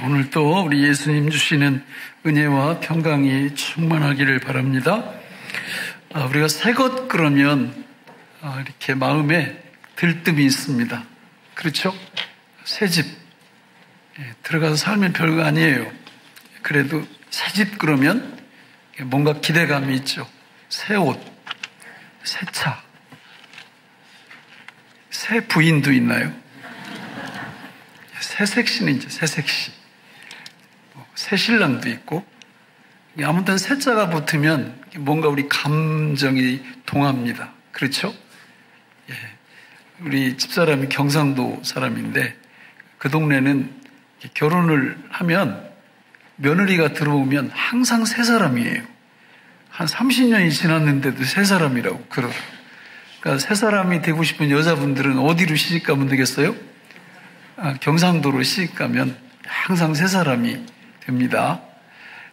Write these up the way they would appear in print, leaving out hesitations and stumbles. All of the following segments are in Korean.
오늘 또 우리 예수님 주시는 은혜와 평강이 충만하기를 바랍니다. 우리가 새 것 그러면 이렇게 마음에 들뜸이 있습니다. 그렇죠? 새 집 들어가서 살면 별거 아니에요. 그래도 새 집 그러면 뭔가 기대감이 있죠. 새 옷, 새 차, 새 부인도 있나요? 새 색시는 이제 새 색시, 새 신랑도 있고, 아무튼 새자가 붙으면 뭔가 우리 감정이 동합니다. 그렇죠? 예. 우리 집사람이 경상도 사람인데 그 동네는 결혼을 하면 며느리가 들어오면 항상 새 사람이에요. 한 30년이 지났는데도 새 사람이라고 그러더라고요. 그러니까 새 사람이 되고 싶은 여자분들은 어디로 시집 가면 되겠어요? 경상도로 시집 가면 항상 새 사람이 됩니다.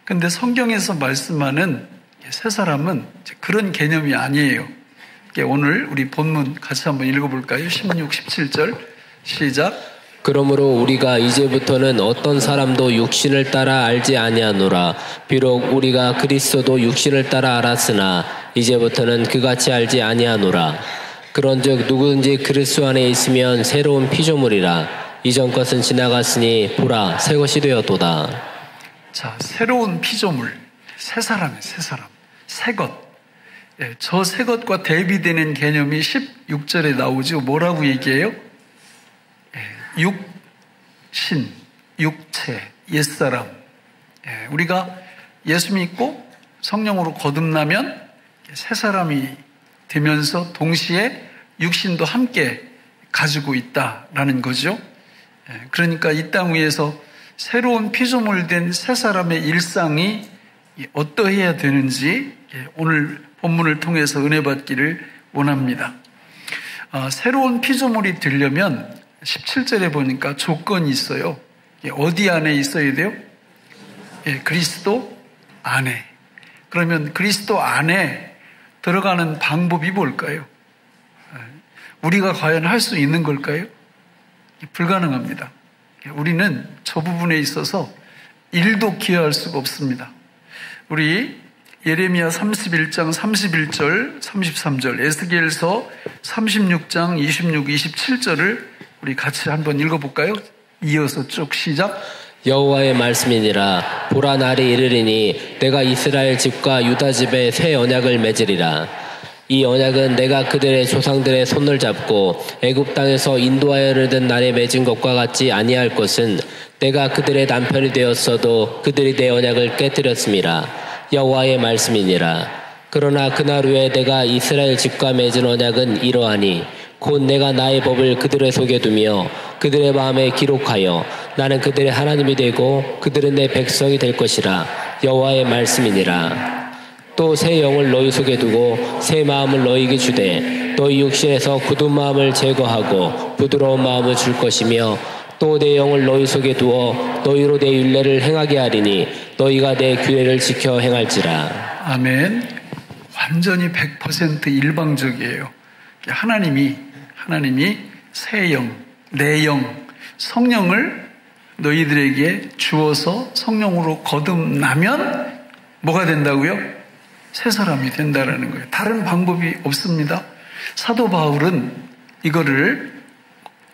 그런데 성경에서 말씀하는 새 사람은 그런 개념이 아니에요. 오늘 우리 본문 같이 한번 읽어볼까요? 16, 17절 시작. 그러므로 우리가 이제부터는 어떤 사람도 육신을 따라 알지 아니하노라. 비록 우리가 그리스도도 육신을 따라 알았으나 이제부터는 그같이 알지 아니하노라. 그런즉 누구든지 그리스도 안에 있으면 새로운 피조물이라. 이전 것은 지나갔으니 보라 새 것이 되었도다. 자, 새로운 피조물, 새 사람이에요. 새 사람, 새 것. 저 새 것과 대비되는 개념이 16절에 나오죠. 뭐라고 얘기해요? 육신, 육체, 옛사람. 우리가 예수 믿고 성령으로 거듭나면 새 사람이 되면서 동시에 육신도 함께 가지고 있다라는 거죠. 그러니까 이 땅 위에서 새로운 피조물 된 새 사람의 일상이 어떠해야 되는지 오늘 본문을 통해서 은혜 받기를 원합니다. 새로운 피조물이 되려면 17절에 보니까 조건이 있어요. 어디 안에 있어야 돼요? 그리스도 안에. 그러면 그리스도 안에 들어가는 방법이 뭘까요? 우리가 과연 할 수 있는 걸까요? 불가능합니다. 우리는 저 부분에 있어서 일도 기여할 수가 없습니다. 우리 예레미야 31장 31절 33절 에스겔서 36장 26, 27절을 우리 같이 한번 읽어볼까요? 이어서 쭉 시작. 여호와의 말씀이니라. 보라 날이 이르리니 내가 이스라엘 집과 유다 집에 새 언약을 맺으리라. 이 언약은 내가 그들의 조상들의 손을 잡고 애굽 땅에서 인도하여 이르던 날에 맺은 것과 같지 아니할 것은 내가 그들의 남편이 되었어도 그들이 내 언약을 깨뜨렸음이라. 여호와의 말씀이니라. 그러나 그날 후에 내가 이스라엘 집과 맺은 언약은 이러하니 곧 내가 나의 법을 그들의 속에 두며 그들의 마음에 기록하여 나는 그들의 하나님이 되고 그들은 내 백성이 될 것이라. 여호와의 말씀이니라. 또 새 영을 너희 속에 두고 새 마음을 너희에게 주되 너희 육신에서 굳은 마음을 제거하고 부드러운 마음을 줄 것이며 또 내 영을 너희 속에 두어 너희로 내 율례를 행하게 하리니 너희가 내 규례를 지켜 행할지라. 아멘. 완전히 100% 일방적이에요. 하나님이 새 영, 내 영, 성령을 너희들에게 주어서 성령으로 거듭나면 뭐가 된다고요? 새 사람이 된다라는 거예요. 다른 방법이 없습니다. 사도 바울은 이거를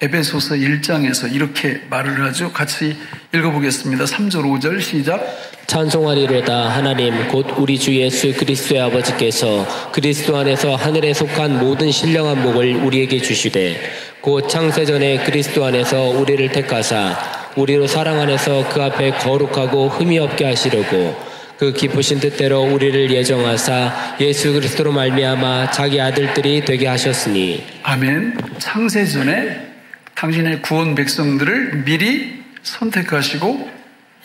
에베소서 1장에서 이렇게 말을 하죠. 같이 읽어보겠습니다. 3절 5절 시작. 찬송하리로다. 하나님 곧 우리 주 예수 그리스도의 아버지께서 그리스도 안에서 하늘에 속한 모든 신령한 복을 우리에게 주시되 곧 창세전에 그리스도 안에서 우리를 택하사 우리로 사랑 안에서 그 앞에 거룩하고 흠이 없게 하시려고 그 기쁘신 뜻대로 우리를 예정하사 예수 그리스도로 말미암아 자기 아들들이 되게 하셨으니. 아멘. 창세전에 당신의 구원 백성들을 미리 선택하시고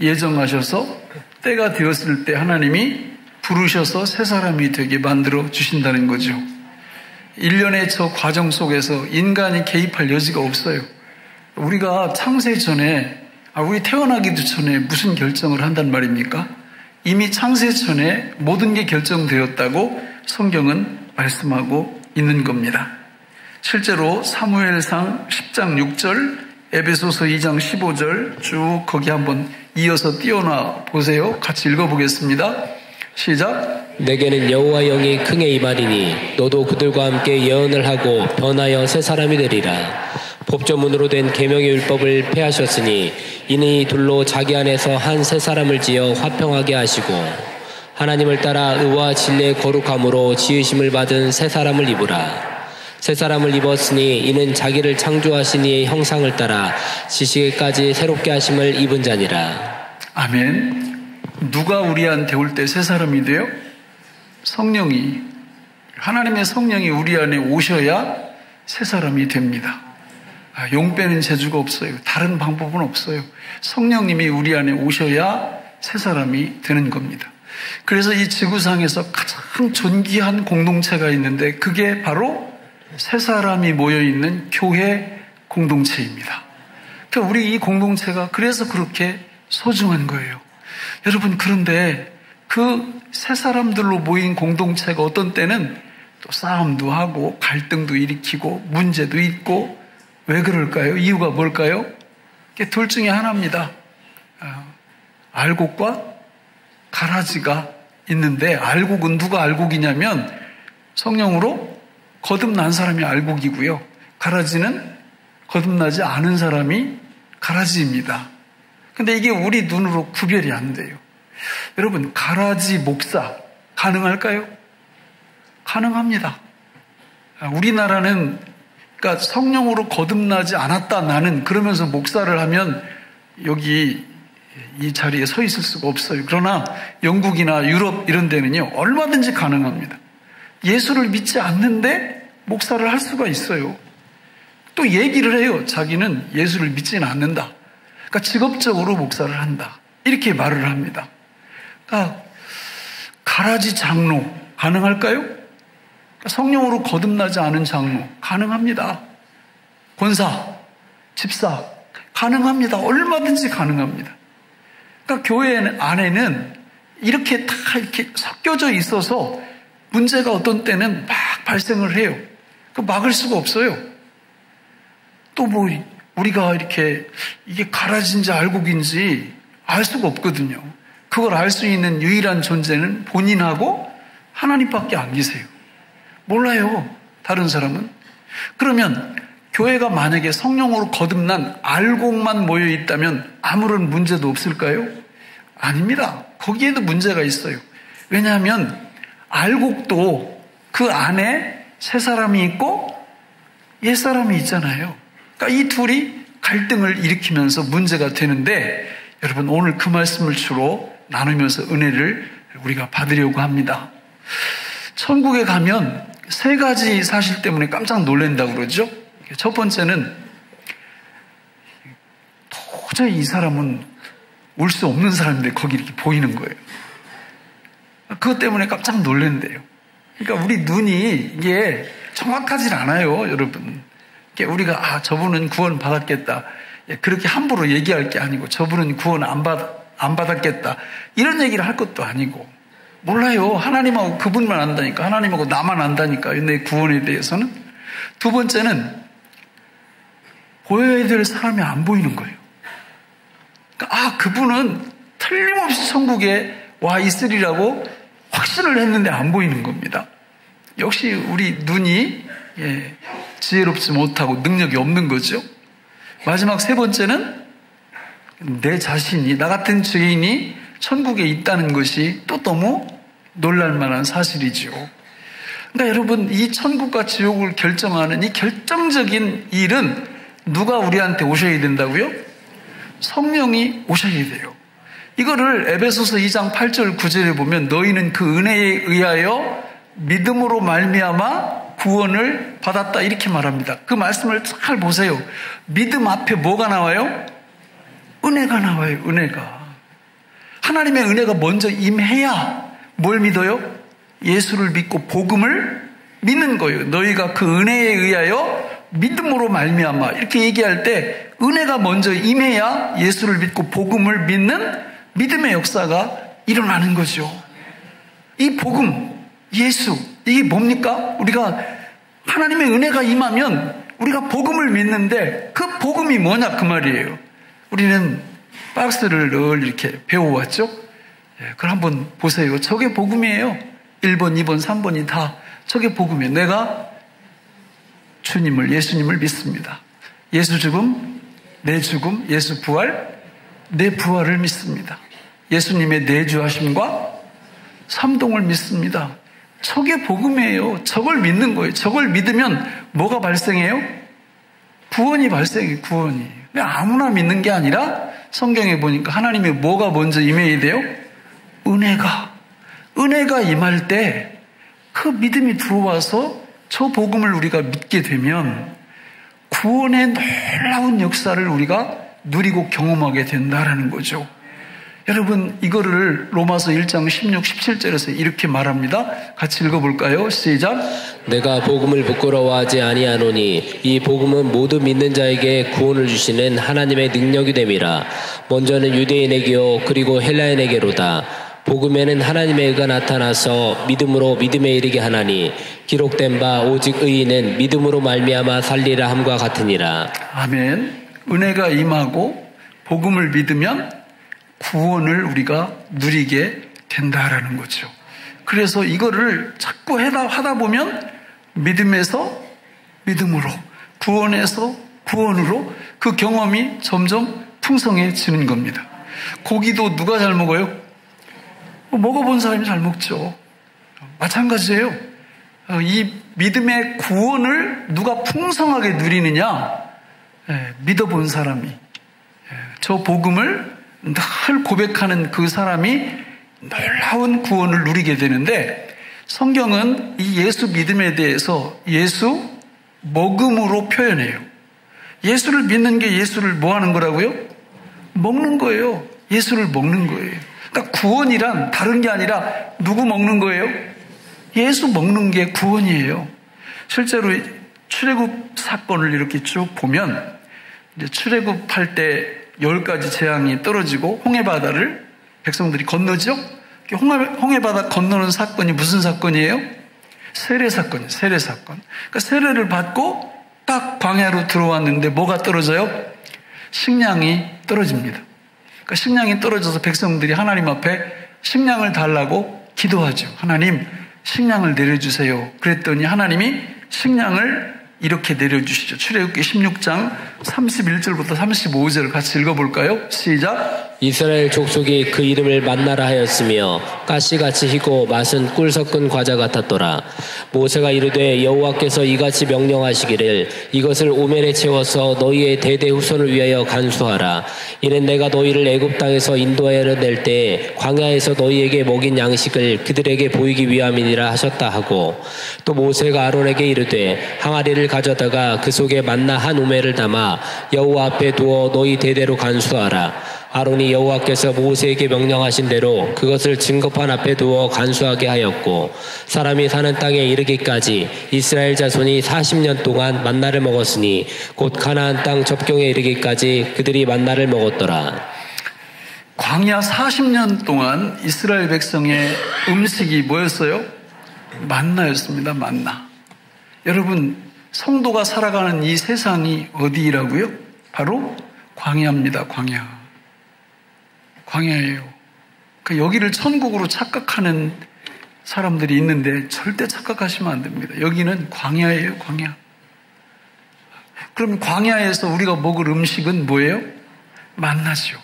예정하셔서 때가 되었을 때 하나님이 부르셔서 새 사람이 되게 만들어 주신다는 거죠. 일련의 저 과정 속에서 인간이 개입할 여지가 없어요. 우리가 창세전에 우리 태어나기도 전에 무슨 결정을 한단 말입니까? 이미 창세전에 모든 게 결정되었다고 성경은 말씀하고 있는 겁니다. 실제로 사무엘상 10장 6절 에베소서 2장 15절 쭉 거기 한번 이어서 띄워놔 보세요. 같이 읽어보겠습니다. 시작. 내게는 여호와 영이 크게 임하리니 너도 그들과 함께 예언을 하고 변하여 새 사람이 되리라. 법조문으로 된 계명의 율법을 폐하셨으니 이는 이 둘로 자기 안에서 한 새 사람을 지어 화평하게 하시고 하나님을 따라 의와 진리의 거룩함으로 지으심을 받은 새 사람을 입으라. 새 사람을 입었으니 이는 자기를 창조하신 이의 형상을 따라 지식에까지 새롭게 하심을 입은 자니라. 아멘. 누가 우리한테 올 때 새 사람이 돼요? 성령이, 하나님의 성령이 우리 안에 오셔야 새 사람이 됩니다. 용 빼는 재주가 없어요. 다른 방법은 없어요. 성령님이 우리 안에 오셔야 새 사람이 되는 겁니다. 그래서 이 지구상에서 가장 존귀한 공동체가 있는데 그게 바로 새 사람이 모여있는 교회 공동체입니다. 그러니까 우리 이 공동체가 그래서 그렇게 소중한 거예요. 여러분, 그런데 그 새 사람들로 모인 공동체가 어떤 때는 또 싸움도 하고 갈등도 일으키고 문제도 있고 왜 그럴까요? 이유가 뭘까요? 둘 중에 하나입니다. 알곡과 가라지가 있는데 알곡은 누가 알곡이냐면 성령으로 거듭난 사람이 알곡이고요. 가라지는 거듭나지 않은 사람이 가라지입니다. 근데 이게 우리 눈으로 구별이 안 돼요. 여러분, 가라지 목사 가능할까요? 가능합니다. 우리나라는 그러니까 성령으로 거듭나지 않았다 나는 그러면서 목사를 하면 여기 이 자리에 서 있을 수가 없어요. 그러나 영국이나 유럽 이런 데는요 얼마든지 가능합니다. 예수를 믿지 않는데 목사를 할 수가 있어요. 또 얘기를 해요. 자기는 예수를 믿지는 않는다. 그러니까 직업적으로 목사를 한다. 이렇게 말을 합니다. 그러니까 가라지 장로 가능할까요? 성령으로 거듭나지 않은 장로 가능합니다. 권사, 집사 가능합니다. 얼마든지 가능합니다. 그러니까 교회 안에는 이렇게 다 이렇게 섞여져 있어서 문제가 어떤 때는 막 발생을 해요. 그 막을 수가 없어요. 또 뭐 우리가 이렇게 이게 가라지인지 알곡인지 알 수가 없거든요. 그걸 알 수 있는 유일한 존재는 본인하고 하나님밖에 안 계세요. 몰라요. 다른 사람은. 그러면 교회가 만약에 성령으로 거듭난 알곡만 모여 있다면 아무런 문제도 없을까요? 아닙니다. 거기에도 문제가 있어요. 왜냐하면 알곡도 그 안에 새 사람이 있고 옛 사람이 있잖아요. 그러니까 이 둘이 갈등을 일으키면서 문제가 되는데 여러분, 오늘 그 말씀을 주로 나누면서 은혜를 우리가 받으려고 합니다. 천국에 가면 세 가지 사실 때문에 깜짝 놀란다고 그러죠. 첫 번째는 도저히 이 사람은 올 수 없는 사람인데 거기 이렇게 보이는 거예요. 그것 때문에 깜짝 놀란대요. 그러니까 우리 눈이 이게 정확하진 않아요, 여러분. 우리가 저분은 구원 받았겠다. 그렇게 함부로 얘기할 게 아니고 저분은 구원 안 받았겠다. 이런 얘기를 할 것도 아니고. 몰라요. 하나님하고 그분만 안다니까. 하나님하고 나만 안다니까. 내 구원에 대해서는. 두 번째는 보여야 될 사람이 안 보이는 거예요. 그러니까 그분은 틀림없이 천국에 와 있으리라고 확신을 했는데 안 보이는 겁니다. 역시 우리 눈이 지혜롭지 못하고 능력이 없는 거죠. 마지막 세 번째는 내 자신이, 나 같은 죄인이 천국에 있다는 것이 또 너무 놀랄만한 사실이죠. 그러니까 여러분, 이 천국과 지옥을 결정하는 이 결정적인 일은 누가 우리한테 오셔야 된다고요? 성령이 오셔야 돼요. 이거를 에베소서 2장 8절 9절에 보면 너희는 그 은혜에 의하여 믿음으로 말미암아 구원을 받았다 이렇게 말합니다. 그 말씀을 잘 보세요. 믿음 앞에 뭐가 나와요? 은혜가 나와요. 은혜가. 하나님의 은혜가 먼저 임해야 뭘 믿어요? 예수를 믿고 복음을 믿는 거예요. 너희가 그 은혜에 의하여 믿음으로 말미암아 이렇게 얘기할 때 은혜가 먼저 임해야 예수를 믿고 복음을 믿는 믿음의 역사가 일어나는 거죠. 이 복음, 예수, 이게 뭡니까? 우리가 하나님의 은혜가 임하면 우리가 복음을 믿는데 그 복음이 뭐냐 그 말이에요. 우리는 박스를 늘 이렇게 배워왔죠. 그걸 한번 보세요. 저게 복음이에요. 1번, 2번, 3번이 다 저게 복음이에요. 내가 주님을, 예수님을 믿습니다. 예수 죽음, 내 죽음, 예수 부활, 내 부활을 믿습니다. 예수님의 내주하심과 삼동을 믿습니다. 저게 복음이에요. 저걸 믿는 거예요. 저걸 믿으면 뭐가 발생해요? 구원이 발생해요. 구원이. 아무나 믿는 게 아니라 성경에 보니까 하나님의 뭐가 먼저 임해야 돼요? 은혜가 임할 때 그 믿음이 들어와서 저 복음을 우리가 믿게 되면 구원의 놀라운 역사를 우리가 누리고 경험하게 된다라는 거죠. 여러분, 이거를 로마서 1장 16, 17절에서 이렇게 말합니다. 같이 읽어볼까요? 시작. 내가 복음을 부끄러워하지 아니하노니 이 복음은 모두 믿는 자에게 구원을 주시는 하나님의 능력이 됨이라. 먼저는 유대인에게요 그리고 헬라인에게로다. 복음에는 하나님의 의가 나타나서 믿음으로 믿음에 이르게 하나니 기록된 바 오직 의인은 믿음으로 말미암아 살리라 함과 같으니라. 아멘. 은혜가 임하고 복음을 믿으면 구원을 우리가 누리게 된다라는 거죠. 그래서 이거를 자꾸 하다 보면 믿음에서 믿음으로, 구원에서 구원으로 그 경험이 점점 풍성해지는 겁니다. 고기도 누가 잘 먹어요? 먹어본 사람이 잘 먹죠. 마찬가지예요. 이 믿음의 구원을 누가 풍성하게 누리느냐? 믿어본 사람이, 저 복음을 늘 고백하는 그 사람이 놀라운 구원을 누리게 되는데, 성경은 이 예수 믿음에 대해서 예수 먹음으로 표현해요. 예수를 믿는 게 예수를 뭐 하는 거라고요? 먹는 거예요. 예수를 먹는 거예요. 그러니까 구원이란 다른 게 아니라 누구 먹는 거예요? 예수 먹는 게 구원이에요. 실제로 출애굽 사건을 이렇게 쭉 보면 이제 출애굽할 때 10가지 재앙이 떨어지고 홍해바다를 백성들이 건너죠. 홍해바다 건너는 사건이 무슨 사건이에요? 세례 사건이에요. 세례 사건. 그러니까 세례를 받고 딱 광야로 들어왔는데 뭐가 떨어져요? 식량이 떨어집니다. 그러니까 식량이 떨어져서 백성들이 하나님 앞에 식량을 달라고 기도하죠. 하나님, 식량을 내려주세요. 그랬더니 하나님이 식량을 이렇게 내려주시죠. 출애굽기 16장 31절부터 35절 같이 읽어볼까요? 시작. 이스라엘 족속이 그 이름을 만나라 하였으며 가시같이 희고 맛은 꿀 섞은 과자 같았더라. 모세가 이르되 여호와께서 이같이 명령하시기를 이것을 오멜에 채워서 너희의 대대 후손을 위하여 간수하라. 이는 내가 너희를 애굽 땅에서 인도하여 낼 때 광야에서 너희에게 먹인 양식을 그들에게 보이기 위함이니라 하셨다 하고, 또 모세가 아론에게 이르되 항아리를 가져다가 그 속에 만나 한 오멜을 담아 여호와 앞에 두어 너희 대대로 간수하라. 아론이 여호와께서 모세에게 명령하신 대로 그것을 증거판 앞에 두어 간수하게 하였고, 사람이 사는 땅에 이르기까지 이스라엘 자손이 40년 동안 만나를 먹었으니 곧 가나안 땅 접경에 이르기까지 그들이 만나를 먹었더라. 광야 40년 동안 이스라엘 백성의 음식이 뭐였어요? 만나였습니다. 만나. 여러분, 성도가 살아가는 이 세상이 어디라고요? 바로 광야입니다. 광야. 광야예요. 그러니까 여기를 천국으로 착각하는 사람들이 있는데 절대 착각하시면 안 됩니다. 여기는 광야예요. 광야. 그럼 광야에서 우리가 먹을 음식은 뭐예요? 만나죠.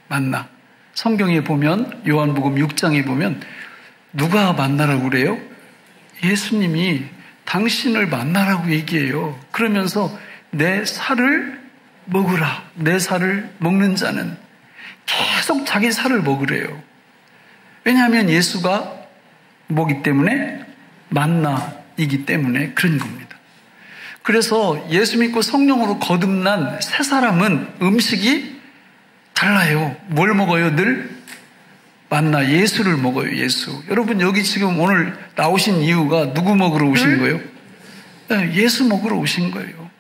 만나. 성경에 보면, 요한복음 6장에 보면 누가 만나라고 그래요? 예수님이 당신을 만나라고 얘기해요. 그러면서 내 살을 먹으라. 내 살을 먹는 자는 계속 자기 살을 먹으래요. 왜냐하면 예수가 뭐기 때문에? 만나이기 때문에 그런 겁니다. 그래서 예수 믿고 성령으로 거듭난 새 사람은 음식이 달라요. 뭘 먹어요? 늘 만나, 예수를 먹어요. 예수. 여러분, 여기 지금 오늘 나오신 이유가 누구 먹으러 오신 거예요? 네, 예수 먹으러 오신 거예요.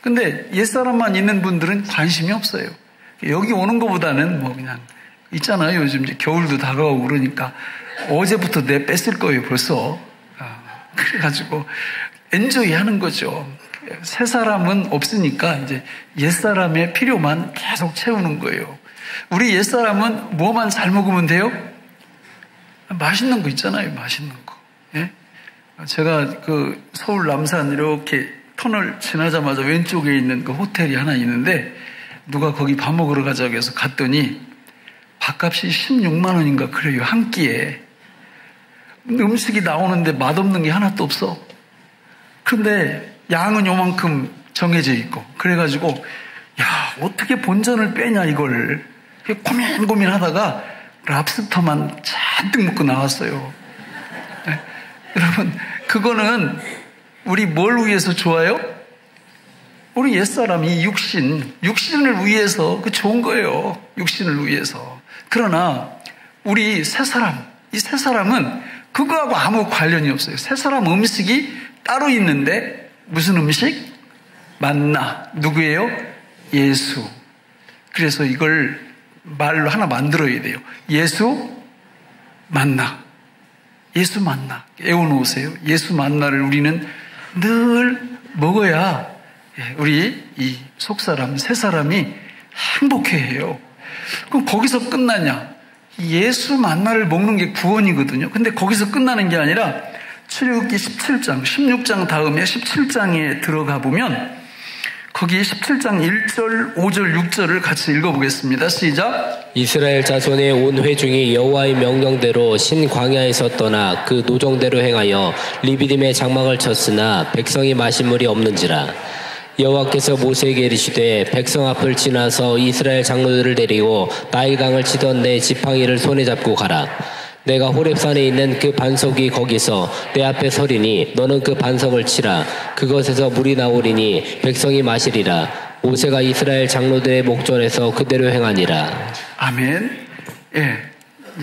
근데 옛사람만 있는 분들은 관심이 없어요. 여기 오는 것보다는 뭐 그냥 있잖아요. 요즘 이제 겨울도 다가오고 그러니까 어제부터 내 뺐을 거예요. 벌써. 그래가지고 엔조이 하는 거죠. 새 사람은 없으니까 이제 옛 사람의 필요만 계속 채우는 거예요. 우리 옛 사람은 뭐만 잘 먹으면 돼요? 맛있는 거 있잖아요, 맛있는 거. 예? 제가 그 서울 남산 이렇게 터널 지나자마자 왼쪽에 있는 그 호텔이 하나 있는데 누가 거기 밥 먹으러 가자고 해서 갔더니 밥값이 16만 원인가 그래요, 한 끼에. 음식이 나오는데 맛없는 게 하나도 없어. 근데 양은 요만큼 정해져 있고 그래가지고 야, 어떻게 본전을 빼냐 이걸 고민하다가 랍스터만 잔뜩 먹고 나왔어요. 네? 여러분, 그거는 우리 뭘 위해서 좋아요? 우리 옛사람이 육신을 위해서 그 좋은 거예요. 육신을 위해서. 그러나 우리 새사람, 이 새사람은 그거하고 아무 관련이 없어요. 새사람 음식이 따로 있는데 무슨 음식? 만나. 누구예요? 예수. 그래서 이걸 말로 하나 만들어야 돼요. 예수 만나. 예수 만나. 애워놓으세요. 예수 만나를 우리는 늘 먹어야 우리 이 속사람, 새사람이 행복해해요. 그럼 거기서 끝나냐? 예수 만나를 먹는 게 구원이거든요. 근데 거기서 끝나는 게 아니라 출애굽기 17장, 16장 다음에 17장에 들어가 보면 거기 17장 1절, 5절, 6절을 같이 읽어보겠습니다. 시작. 이스라엘 자손의 온 회중이 여호와의 명령대로 신 광야에서 떠나 그 노정대로 행하여 리비딤의 장막을 쳤으나 백성이 마실 물이 없는지라. 여호와께서 모세에게 이르시되 백성 앞을 지나서 이스라엘 장로들을 데리고 나일강을 치던 내 지팡이를 손에 잡고 가라. 내가 호렙산에 있는 그 반석이 거기서 내 앞에 서리니 너는 그 반석을 치라. 그것에서 물이 나오리니 백성이 마시리라. 모세가 이스라엘 장로들의 목전에서 그대로 행하니라. 아멘. 예,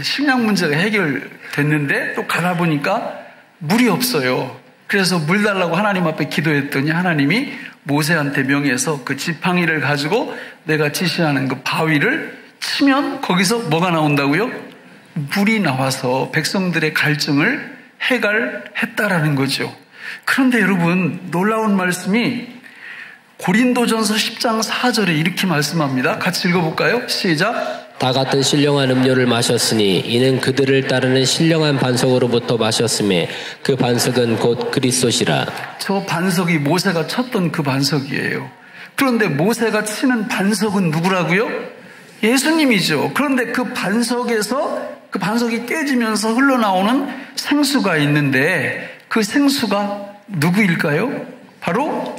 식량 문제가 해결됐는데 또 가다 보니까 물이 없어요. 그래서 물 달라고 하나님 앞에 기도했더니 하나님이 모세한테 명해서 그 지팡이를 가지고 내가 지시하는 그 바위를 치면 거기서 뭐가 나온다고요? 물이 나와서 백성들의 갈증을 해결했다라는 거죠. 그런데 여러분, 놀라운 말씀이 고린도전서 10장 4절에 이렇게 말씀합니다. 같이 읽어볼까요? 시작. 다 같은 신령한 음료를 마셨으니 이는 그들을 따르는 신령한 반석으로부터 마셨음에 그 반석은 곧 그리스도시라. 저 반석이 모세가 쳤던 그 반석이에요. 그런데 모세가 치는 반석은 누구라고요? 예수님이죠. 그런데 그 반석에서 그 반석이 깨지면서 흘러나오는 생수가 있는데 그 생수가 누구일까요? 바로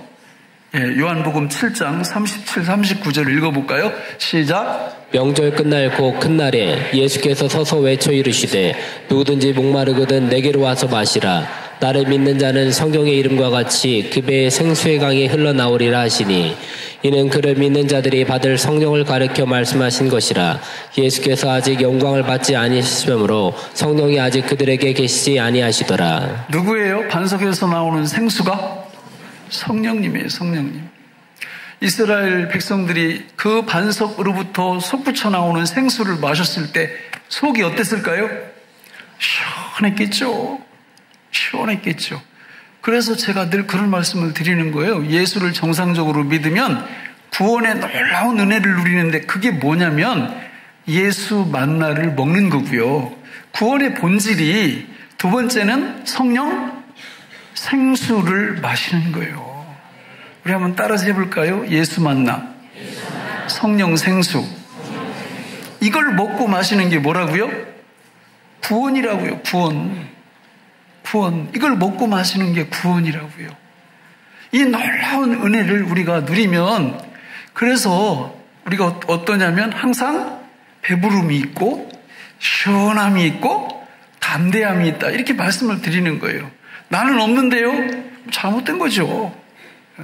요한복음 7장 37, 39절 읽어볼까요? 시작. 명절 끝날 곧 큰 날에 예수께서 서서 외쳐 이르시되 누구든지 목마르거든 내게로 와서 마시라. 나를 믿는 자는 성경의 이름과 같이 그 배에 생수의 강이 흘러나오리라 하시니 이는 그를 믿는 자들이 받을 성령을 가르쳐 말씀하신 것이라. 예수께서 아직 영광을 받지 아니하시므로 성령이 아직 그들에게 계시지 아니하시더라. 누구예요? 반석에서 나오는 생수가? 성령님이에요. 성령님. 이스라엘 백성들이 그 반석으로부터 솟구쳐 나오는 생수를 마셨을 때 속이 어땠을까요? 시원했겠죠. 시원했겠죠. 그래서 제가 늘 그런 말씀을 드리는 거예요. 예수를 정상적으로 믿으면 구원의 놀라운 은혜를 누리는데 그게 뭐냐면 예수 만나를 먹는 거고요. 구원의 본질이 두 번째는 성령 생수를 마시는 거예요. 우리 한번 따라서 해볼까요? 예수 만나, 성령 생수. 이걸 먹고 마시는 게 뭐라고요? 구원이라고요. 구원. 이걸 먹고 마시는 게 구원이라고요. 이 놀라운 은혜를 우리가 누리면 그래서 우리가 어떠냐면 항상 배부름이 있고 시원함이 있고 담대함이 있다. 이렇게 말씀을 드리는 거예요. 나는 없는데요? 잘못된 거죠.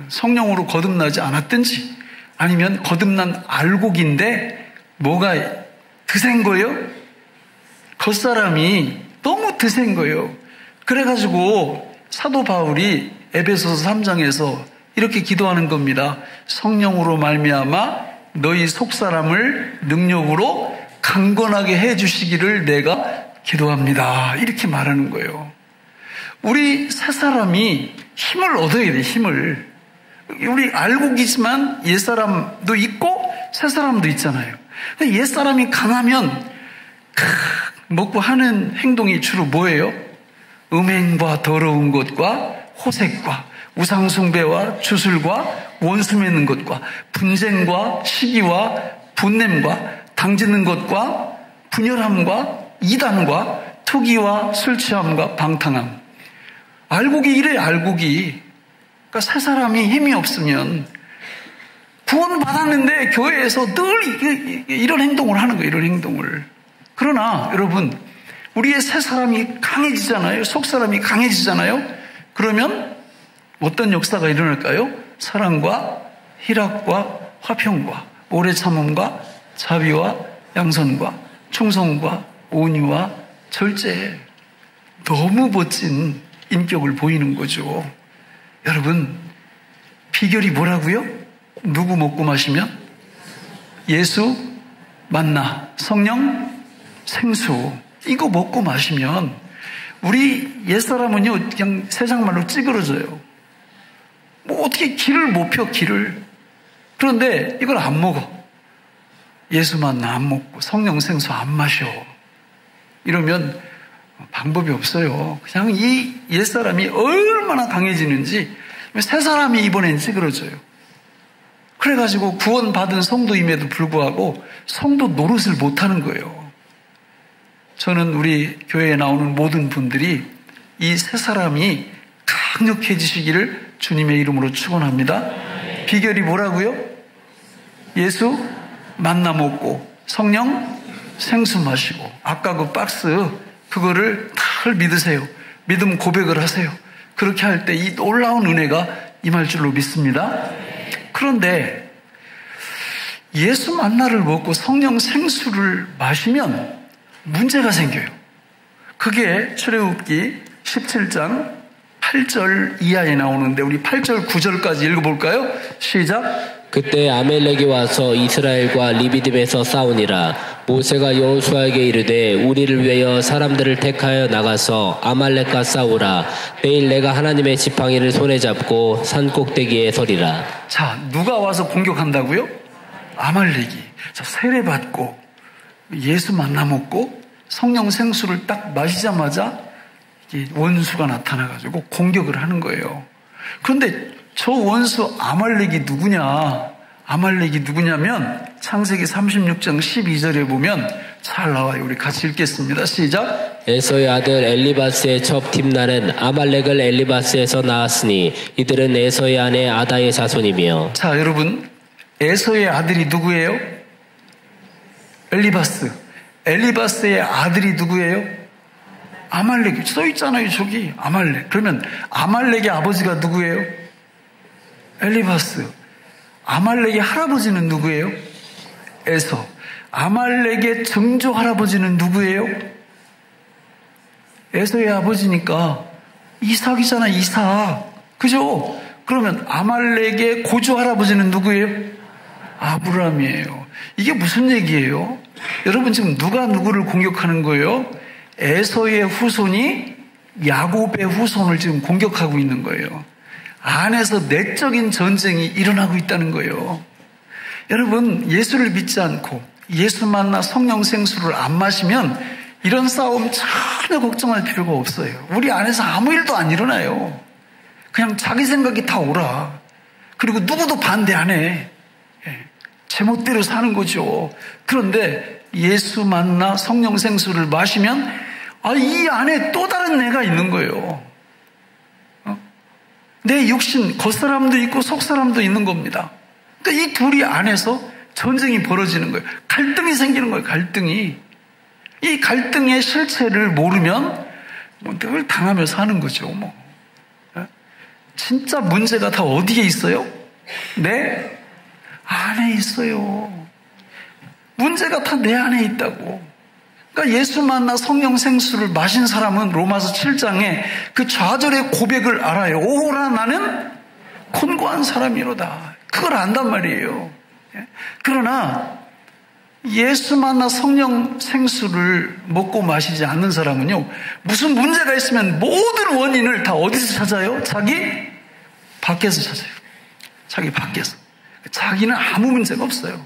성령으로 거듭나지 않았든지 아니면 거듭난 알곡인데 뭐가 드센 거예요? 겉사람이 너무 드센 거예요. 그래가지고 사도 바울이 에베소서 3장에서 이렇게 기도하는 겁니다. 성령으로 말미암아 너희 속사람을 능력으로 강건하게 해주시기를 내가 기도합니다. 이렇게 말하는 거예요. 우리 새사람이 힘을 얻어야 돼. 힘을. 우리 알고 계지만 옛사람도 있고 새사람도 있잖아요. 옛사람이 강하면 먹고 하는 행동이 주로 뭐예요? 음행과 더러운 것과 호색과 우상숭배와 주술과 원수 맺는 것과 분쟁과 시기와 분냄과 당짓는 것과 분열함과 이단과 투기와 술취함과 방탕함. 알곡이 이래, 알곡이. 그러니까 새 사람이 힘이 없으면 구원 받았는데 교회에서 늘 이런 행동을 하는 거예요. 이런 행동을. 그러나 여러분, 우리의 새 사람이 강해지잖아요. 속 사람이 강해지잖아요. 그러면 어떤 역사가 일어날까요? 사랑과 희락과 화평과 오래 참음과 자비와 양선과 충성과 온유와 절제. 너무 멋진 인격을 보이는 거죠. 여러분, 비결이 뭐라고요? 누구 먹고 마시면? 예수 만나, 성령 생수. 이거 먹고 마시면 우리 옛사람은요, 그냥 세상말로 찌그러져요. 뭐 어떻게 길을 못 펴, 길을. 그런데 이걸 안 먹어. 예수 만나 안 먹고 성령 생수 안 마셔. 이러면 방법이 없어요. 그냥 이 옛사람이 얼마나 강해지는지 새 사람이 이번엔 찌그러져요. 그래가지고 구원받은 성도임에도 불구하고 성도 노릇을 못하는 거예요. 저는 우리 교회에 나오는 모든 분들이 이 새 사람이 강력해지시기를 주님의 이름으로 축원합니다. 비결이 뭐라고요? 예수 만나 먹고 성령 생수 마시고. 아까 그 박스 그거를 잘 믿으세요. 믿음 고백을 하세요. 그렇게 할 때 이 놀라운 은혜가 임할 줄로 믿습니다. 그런데 예수 만나를 먹고 성령 생수를 마시면 문제가 생겨요. 그게 출애굽기 17장 8절 이하에 나오는데 우리 8절 9절까지 읽어볼까요? 시작. 그때 아멜렉이 와서 이스라엘과 리비딤에서 싸우니라. 모세가 여호수아에게 이르되 우리를 위하여 사람들을 택하여 나가서 아말렉과 싸우라. 내일 내가 하나님의 지팡이를 손에 잡고 산 꼭대기에 서리라. 자, 누가 와서 공격한다고요? 아말렉이. 자, 세례받고 예수 만나 먹고 성령 생수를 딱 마시자마자 원수가 나타나가지고 공격을 하는 거예요. 그런데 저 원수 아말렉이 누구냐? 아말렉이 누구냐면 창세기 36장 12절에 보면 잘 나와요. 우리 같이 읽겠습니다. 시작. 에서의 아들 엘리바스의 첩 딥나는 아말렉을 엘리바스에서 낳았으니 이들은 에서의 아내 아다의 자손이며. 자, 여러분, 에서의 아들이 누구예요? 엘리바스. 엘리바스의 아들이 누구예요? 아말렉. 써 있잖아요, 저기. 아말렉. 그러면 아말렉의 아버지가 누구예요? 엘리바스. 아말렉의 할아버지는 누구예요? 에서. 아말렉의 증조 할아버지는 누구예요? 에서의 아버지니까 이삭이잖아, 이삭. 그죠? 그러면 아말렉의 고조 할아버지는 누구예요? 아브라함이에요. 이게 무슨 얘기예요? 여러분, 지금 누가 누구를 공격하는 거예요? 에서의 후손이 야곱의 후손을 지금 공격하고 있는 거예요. 안에서 내적인 전쟁이 일어나고 있다는 거예요. 여러분, 예수를 믿지 않고 예수 만나 성령 생수를 안 마시면 이런 싸움 전혀 걱정할 필요가 없어요. 우리 안에서 아무 일도 안 일어나요. 그냥 자기 생각이 다 오라. 그리고 누구도 반대 안 해. 제멋대로 사는 거죠. 그런데 예수 만나 성령 생수를 마시면 이 안에 또 다른 내가 있는 거예요. 내 육신, 겉사람도 있고 속사람도 있는 겁니다. 그러니까 이 둘이 안에서 전쟁이 벌어지는 거예요. 갈등이 생기는 거예요. 갈등이. 이 갈등의 실체를 모르면 늘 당하며 사는 거죠. 진짜 문제가 다 어디에 있어요? 내 안에 있어요. 문제가 다 내 안에 있다고. 그러니까 예수 만나 성령 생수를 마신 사람은 로마서 7장에 그 좌절의 고백을 알아요. 오호라 나는 곤고한 사람이로다. 그걸 안단 말이에요. 그러나 예수 만나 성령 생수를 먹고 마시지 않는 사람은요, 무슨 문제가 있으면 모든 원인을 다 어디서 찾아요? 자기 밖에서 찾아요. 자기 밖에서. 자기는 아무 문제가 없어요.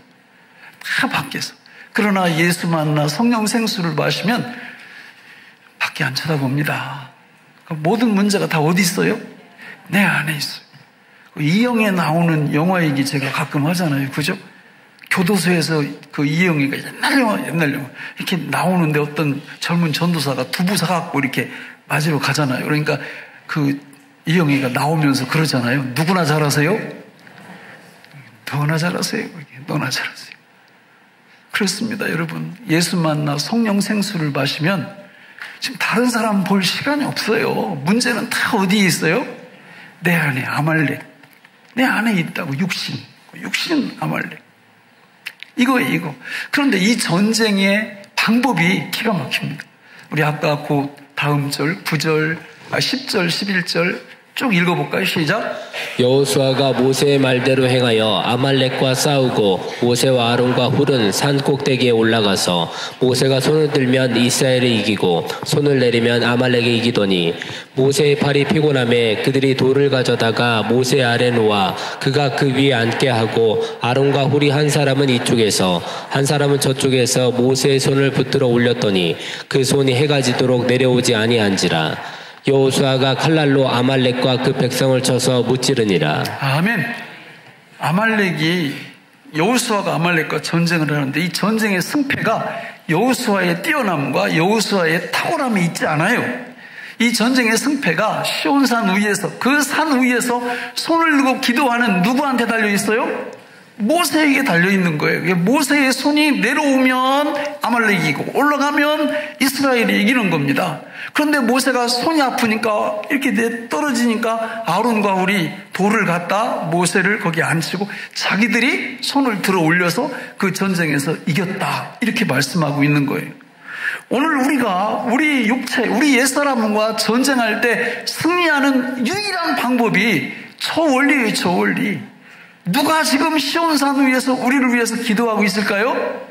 다 밖에서. 그러나 예수 만나 성령 생수를 마시면 밖에 안 쳐다봅니다. 모든 문제가 다 어디 있어요? 내 안에 있어요. 이영애에 나오는 영화 얘기 제가 가끔 하잖아요. 그죠? 교도소에서 그 이영애가 옛날 영화 이렇게 나오는데 어떤 젊은 전도사가 두부 사갖고 이렇게 맞으러 가잖아요. 그러니까 그 이영애가 나오면서 그러잖아요. 누구나 잘하세요? 너나 잘하세요. 너나 잘하세요. 그렇습니다, 여러분. 예수 만나 성령 생수를 마시면 지금 다른 사람 볼 시간이 없어요. 문제는 다 어디에 있어요? 내 안에 아말렉. 내 안에 있다고. 육신 아말렉. 이거예요, 이거. 그런데 이 전쟁의 방법이 기가 막힙니다. 우리 아까 그 다음 절, 9절, 10절, 11절 쭉 읽어볼까요? 시작. 여호수아가 모세의 말대로 행하여 아말렉과 싸우고 모세와 아론과 훌은 산 꼭대기에 올라가서 모세가 손을 들면 이스라엘이 이기고 손을 내리면 아말렉이 이기더니 모세의 팔이 피곤함에 그들이 돌을 가져다가 모세 아래 놓아 그가 그 위에 앉게 하고 아론과 훌이 한 사람은 이쪽에서 한 사람은 저쪽에서 모세의 손을 붙들어 올렸더니 그 손이 해가 지도록 내려오지 아니한지라. 여호수아가 칼날로 아말렉과 그 백성을 쳐서 무찌르니라. 아멘. 아말렉이 여호수아가 아말렉과 전쟁을 하는데 이 전쟁의 승패가 여호수아의 뛰어남과 여호수아의 탁월함이 있지 않아요. 이 전쟁의 승패가 시온산 위에서 그 산 위에서 손을 들고 기도하는 누구한테 달려 있어요? 모세에게 달려있는 거예요. 모세의 손이 내려오면 아말렉이 이기고 올라가면 이스라엘이 이기는 겁니다. 그런데 모세가 손이 아프니까 이렇게 떨어지니까 아론과 훌이 돌을 갖다 모세를 거기 앉히고 자기들이 손을 들어 올려서 그 전쟁에서 이겼다. 이렇게 말씀하고 있는 거예요. 오늘 우리가 우리 육체, 우리 옛사람과 전쟁할 때 승리하는 유일한 방법이 저 원리예요, 저 원리. 누가 지금 시온산 위에서 우리를 위해서 기도하고 있을까요?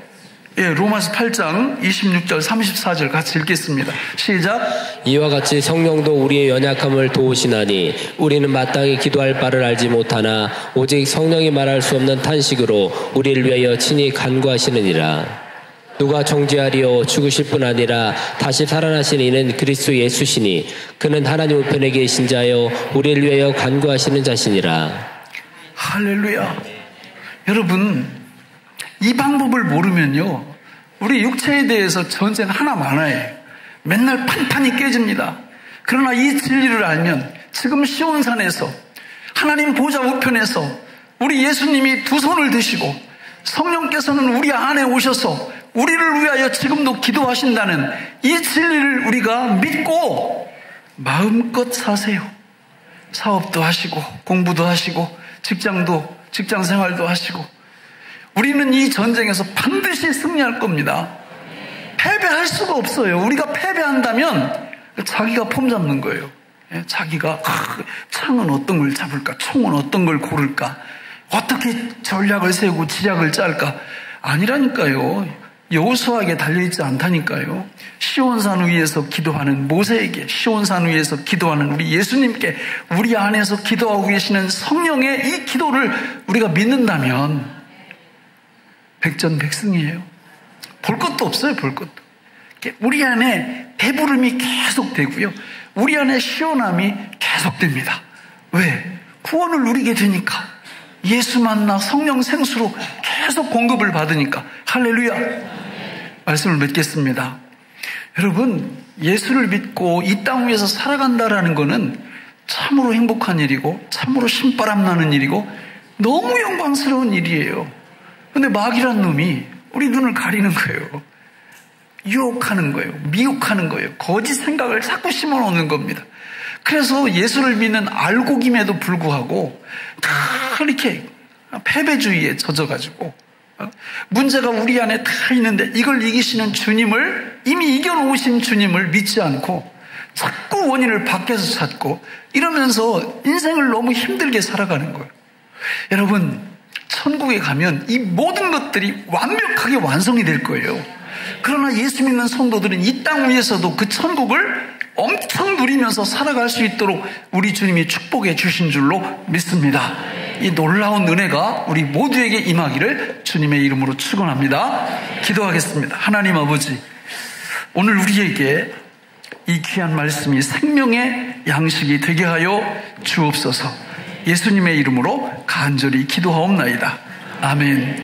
예, 로마서 8장 26절 34절 같이 읽겠습니다. 시작. 이와 같이 성령도 우리의 연약함을 도우시나니 우리는 마땅히 기도할 바를 알지 못하나 오직 성령이 말할 수 없는 탄식으로 우리를 위하여 친히 간구하시느니라. 누가 정죄하리요 죽으실 뿐 아니라 다시 살아나신 이는 그리스도 예수시니 그는 하나님 우편에 계신 자여 우리를 위하여 간구하시는 자시니라. 할렐루야. 여러분, 이 방법을 모르면요, 우리 육체에 대해서 전쟁 하나 많아요. 맨날 판판이 깨집니다. 그러나 이 진리를 알면 지금 시온산에서 하나님 보좌 우편에서 우리 예수님이 두 손을 드시고 성령께서는 우리 안에 오셔서 우리를 위하여 지금도 기도하신다는 이 진리를 우리가 믿고 마음껏 사세요. 사업도 하시고 공부도 하시고 직장 생활도 하시고 우리는 이 전쟁에서 반드시 승리할 겁니다. 패배할 수가 없어요. 우리가 패배한다면 자기가 폼 잡는 거예요. 자기가 창은 어떤 걸 잡을까? 총은 어떤 걸 고를까? 어떻게 전략을 세우고 지략을 짤까? 아니라니까요. 여호수아에게 달려있지 않다니까요. 시온산 위에서 기도하는 모세에게, 시온산 위에서 기도하는 우리 예수님께, 우리 안에서 기도하고 계시는 성령의 이 기도를 우리가 믿는다면 백전백승이에요. 볼 것도 없어요. 볼 것도. 우리 안에 배부름이 계속 되고요, 우리 안에 시원함이 계속됩니다. 왜? 구원을 누리게 되니까. 예수 만나 성령 생수로 계속 공급을 받으니까. 할렐루야. 말씀을 맺겠습니다. 여러분, 예수를 믿고 이 땅 위에서 살아간다라는 것은 참으로 행복한 일이고 참으로 신바람 나는 일이고 너무 영광스러운 일이에요. 그런데 마귀란 놈이 우리 눈을 가리는 거예요. 유혹하는 거예요. 미혹하는 거예요. 거짓 생각을 자꾸 심어놓는 겁니다. 그래서 예수를 믿는 알곡임에도 불구하고 다 이렇게 패배주의에 젖어가지고 문제가 우리 안에 다 있는데 이걸 이기시는 주님을, 이미 이겨놓으신 주님을 믿지 않고 자꾸 원인을 밖에서 찾고 이러면서 인생을 너무 힘들게 살아가는 거예요. 여러분, 천국에 가면 이 모든 것들이 완벽하게 완성이 될 거예요. 그러나 예수 믿는 성도들은 이 땅 위에서도 그 천국을 엄청 누리면서 살아갈 수 있도록 우리 주님이 축복해 주신 줄로 믿습니다. 이 놀라운 은혜가 우리 모두에게 임하기를 주님의 이름으로 축원합니다. 기도하겠습니다. 하나님 아버지, 오늘 우리에게 이 귀한 말씀이 생명의 양식이 되게 하여 주옵소서. 예수님의 이름으로 간절히 기도하옵나이다. 아멘.